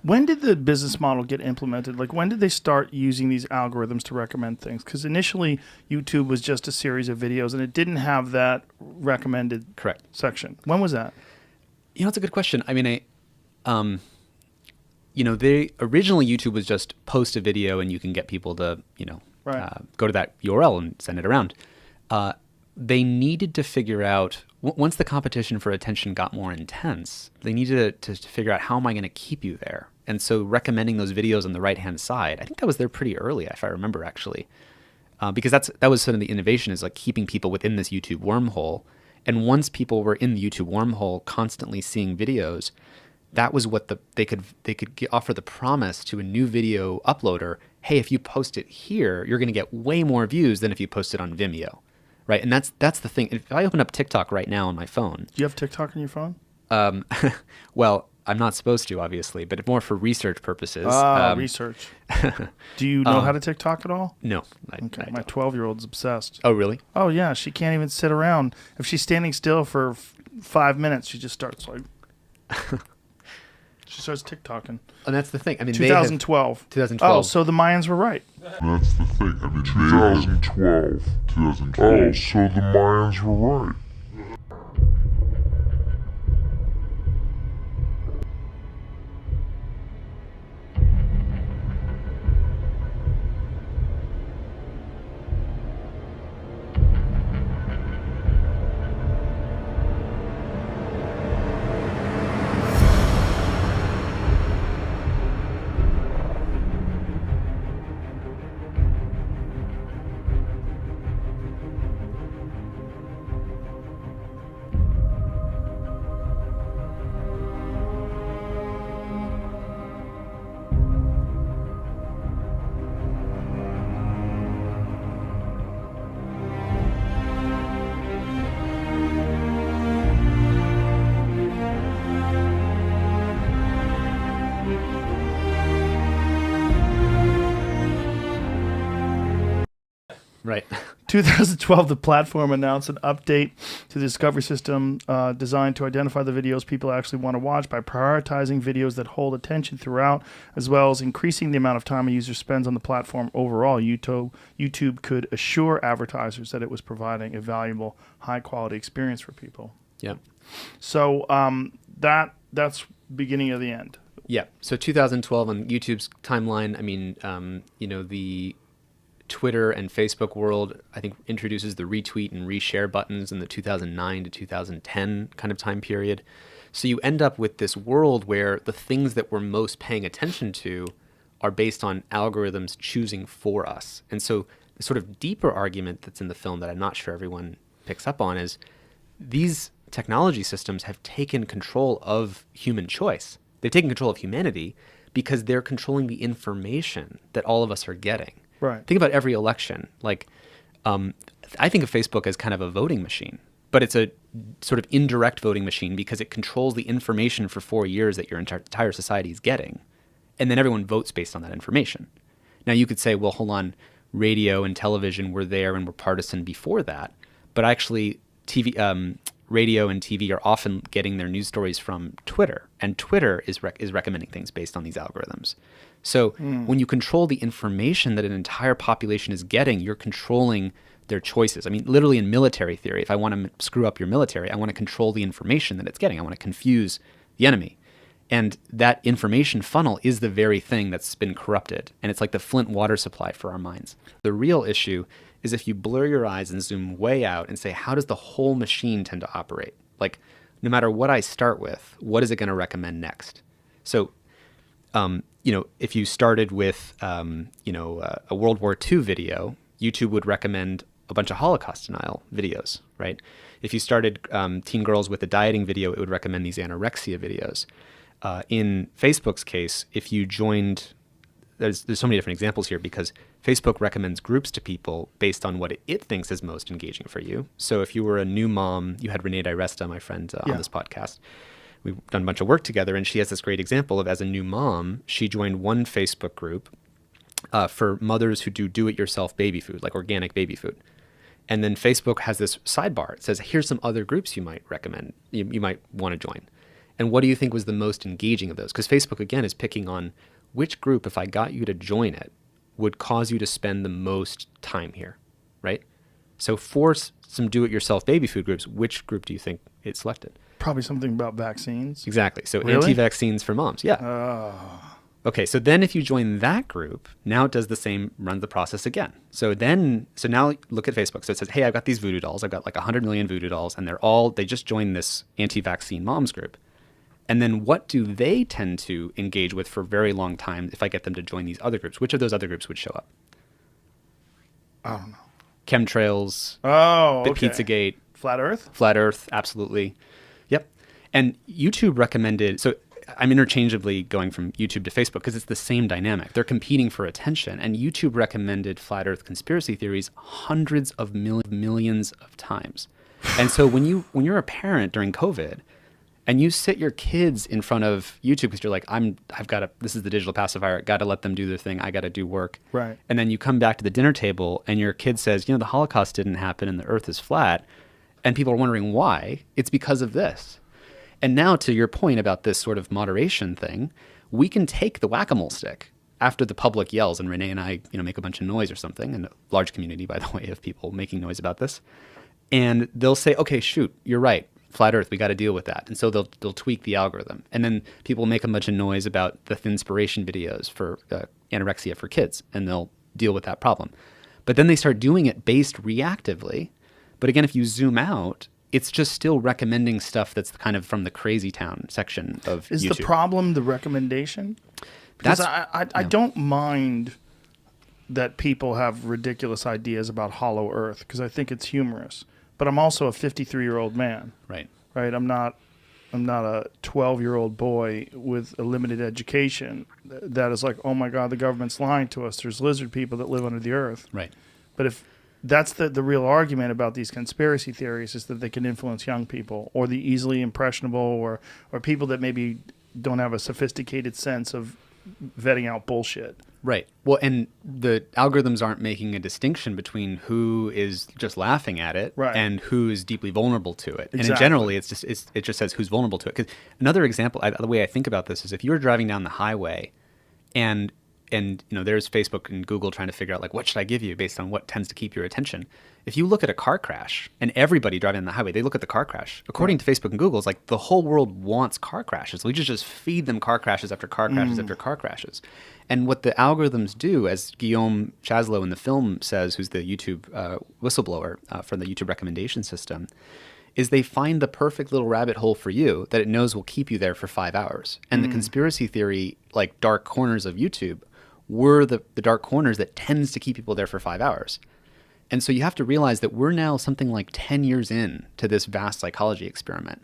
When did the business model get implemented? Like, when did they start using these algorithms to recommend things? Because initially, YouTube was just a series of videos, and it didn't have that recommended Correct. section. When was that? It's a good question. I mean, they originally YouTube was just post a video and you can get people to, Right. go to that URL and send it around. They needed to figure out, once the competition for attention got more intense, they needed to figure out, how am I going to keep you there? And so recommending those videos on the right-hand side, I think that was there pretty early, if I remember, actually. Because that was sort of the innovation, is like keeping people within this YouTube wormhole. And once people were in the YouTube wormhole constantly seeing videos, that was what they could offer the promise to a new video uploader. Hey, if you post it here, you're going to get way more views than if you post it on Vimeo, right? And that's the thing. If I open up TikTok right now on my phone, Do you have TikTok on your phone? Well, I'm not supposed to, obviously, but more for research purposes. Research. Do you know how to TikTok at all? No. Okay, I my don't. 12-year-old's obsessed. Oh, really? Oh, yeah, she can't even sit around. If she's standing still for 5 minutes, she just starts like... She starts TikToking. And that's the thing. I mean, 2012. 2012. Oh, so the Mayans were right. That's the thing. I mean, 2012. Oh, so the Mayans were right. Right. 2012, the platform announced an update to the discovery system designed to identify the videos people actually want to watch by prioritizing videos that hold attention throughout, as well as increasing the amount of time a user spends on the platform overall. YouTube could assure advertisers that it was providing a valuable, high-quality experience for people. Yeah. So that's beginning of the end. Yeah. So 2012 on YouTube's timeline, I mean, the Twitter and Facebook world, I think, introduces the retweet and reshare buttons in the 2009 to 2010 kind of time period. So you end up with this world where the things that we're most paying attention to are based on algorithms choosing for us. And so the sort of deeper argument that's in the film that I'm not sure everyone picks up on is these technology systems have taken control of human choice. They've taken control of humanity because they're controlling the information that all of us are getting. Right. Think about every election. Like, I think of Facebook as kind of a voting machine, but it's a sort of indirect voting machine because it controls the information for 4 years that your entire society is getting. And then everyone votes based on that information. Now you could say, well, hold on, radio and television were there and were partisan before that. But actually radio and TV are often getting their news stories from Twitter. And Twitter is recommending things based on these algorithms. So when you control the information that an entire population is getting, you're controlling their choices. I mean, literally in military theory, if I want to screw up your military, I want to control the information that it's getting. I want to confuse the enemy. And that information funnel is the very thing that's been corrupted. And it's like the Flint water supply for our minds. The real issue is if you blur your eyes and zoom way out and say, how does the whole machine tend to operate? Like, no matter what I start with, what is it going to recommend next? So, if you started with, a World War II video, YouTube would recommend a bunch of Holocaust denial videos, right? If you started teen girls with a dieting video, it would recommend these anorexia videos. In Facebook's case, if you joined, there's so many different examples here because Facebook recommends groups to people based on what it thinks is most engaging for you. So if you were a new mom, you had Renee DiResta, my friend, on this podcast. We've done a bunch of work together, and she has this great example of, as a new mom, she joined one Facebook group for mothers who do it-yourself baby food, like organic baby food. And then Facebook has this sidebar. It says, here's some other groups you might recommend, you might want to join. And what do you think was the most engaging of those? Because Facebook, again, is picking on which group, if I got you to join it, would cause you to spend the most time here, right? So for some do-it-yourself baby food groups, which group do you think it selected? Probably something about vaccines. Exactly. So Really? anti-vaccines for moms. Yeah. Oh. Okay. So then if you join that group, now it does the same, runs the process again. So now look at Facebook. So it says, hey, I've got these voodoo dolls. I've got like 100 million voodoo dolls, and they just joined this anti-vaccine moms group. And then what do they tend to engage with for a very long time if I get them to join these other groups? Which of those other groups would show up? I don't know. Chemtrails, Oh, the okay. Pizzagate, Flat Earth? Flat Earth, absolutely. Yep. And YouTube recommended, so I'm interchangeably going from YouTube to Facebook because it's the same dynamic. They're competing for attention. And YouTube recommended Flat Earth conspiracy theories hundreds of millions of times. And so when you're a parent during COVID and you sit your kids in front of YouTube because you're like, this is the digital pacifier, got to let them do their thing, I got to do work. Right. And then you come back to the dinner table and your kid says, the Holocaust didn't happen and the earth is flat. And people are wondering why. It's because of this. And now to your point about this sort of moderation thing, we can take the whack-a-mole stick after the public yells and Renee and I, make a bunch of noise or something, and a large community, by the way, of people making noise about this. And they'll say, okay, shoot, you're right. Flat Earth, we got to deal with that. And so they'll tweak the algorithm. And then people make a bunch of noise about the Thinspiration videos for anorexia for kids, and they'll deal with that problem. But then they start doing it based reactively. But again, if you zoom out, it's just still recommending stuff that's kind of from the crazy town section of Is YouTube. the problem the recommendation? Because I don't mind that people have ridiculous ideas about Hollow Earth because I think it's humorous. But I'm also a 53-year-old man. Right. Right. I'm not a 12-year-old boy with a limited education that is like, oh my God, the government's lying to us. There's lizard people that live under the earth. Right. But if that's the real argument about these conspiracy theories is that they can influence young people or the easily impressionable or people that maybe don't have a sophisticated sense of vetting out bullshit. Right. Well, and the algorithms aren't making a distinction between who is just laughing at it and who is deeply vulnerable to it. Exactly. And generally, it just says who's vulnerable to it. Because another example, the way I think about this is if you're driving down the highway and there's Facebook and Google trying to figure out like what should I give you based on what tends to keep your attention. If you look at a car crash and everybody driving on the highway, they look at the car crash. According to Facebook and Google, it's like the whole world wants car crashes. We just feed them car crashes after car crashes after car crashes. And what the algorithms do, as Guillaume Chasleau in the film says, who's the YouTube whistleblower from the YouTube recommendation system, is they find the perfect little rabbit hole for you that it knows will keep you there for 5 hours. And the conspiracy theory, like dark corners of YouTube, were the dark corners that tends to keep people there for 5 hours. And so you have to realize that we're now something like 10 years in to this vast psychology experiment.